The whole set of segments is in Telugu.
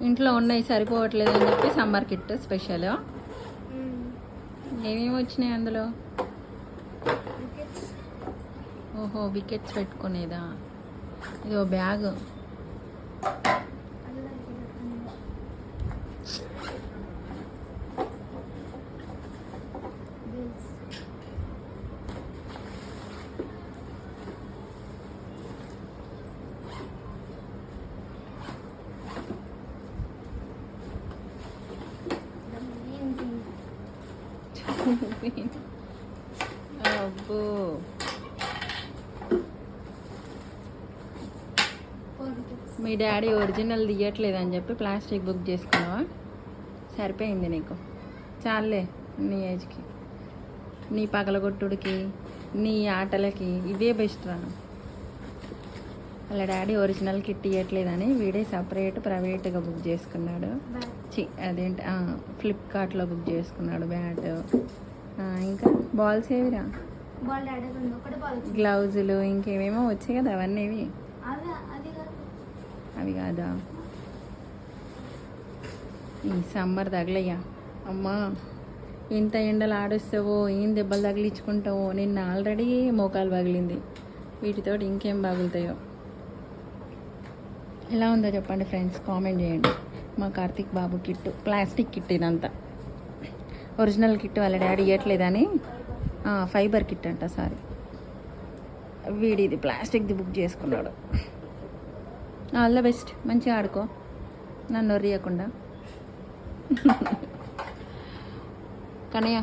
ఇంట్లో ఉన్నాయి సరిపోవట్లేదు అని చెప్పి సమ్మర్ కిట్ స్పెషల్. ఏమేమి వచ్చినాయి అందులో? ఓహో, వికెట్స్ పెట్టుకునేదా? ఇదో బ్యాగ్. అబ్బో, మీ డాడీ ఒరిజినల్ తీయట్లేదు అని చెప్పి ప్లాస్టిక్ బుక్ చేసుకున్నావా? సరిపోయింది నీకు, చాలే. నీ ఏజ్కి, నీ పగలగొట్టుడికి, నీ ఆటలకి ఇవే బెస్ట్ రా. వాళ్ళ డాడీ ఒరిజినల్ కిట్ ఇవ్వట్లేదని వీడే సపరేట్ ప్రైవేట్గా బుక్ చేసుకున్నాడు. అదేంటి, ఫ్లిప్కార్ట్లో బుక్ చేసుకున్నాడు బ్యాట్. ఇంకా బాల్స్ ఏవిరా? గ్లౌజులు ఇంకేమేమో వచ్చాయి కదా, అవన్నీ ఏవి? అవి కాదా? ఈ సమ్మర్ తగలయ్యా అమ్మా. ఇంత ఎండలు ఆడొస్తావో, ఏం దెబ్బలు తగిలించుకుంటావో. నిన్న ఆల్రెడీ మోకాలు పగిలింది, వీటితోటి ఇంకేం పగులుతాయో. ఎలా ఉందో చెప్పండి ఫ్రెండ్స్, కామెంట్ చేయండి. మా కార్తీక్ బాబు కిట్, ప్లాస్టిక్ కిట్ ఇదంతా. ఒరిజినల్ కిట్ వాళ్ళ డాడీ ఇవ్వట్లేదని ఫైబర్ కిట్ అంట. సారీ, వీడిది ప్లాస్టిక్ది బుక్ చేసుకున్నాడు. ఆల్ ద బెస్ట్, మంచిగా ఆడుకో, నన్ను ఒరియకుండా. కనయ్య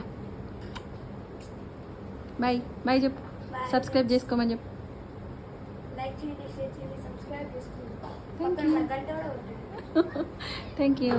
బాయ్ బాయ్ చెప్పు, సబ్స్క్రైబ్ చేసుకోమని చెప్పు. Thank you.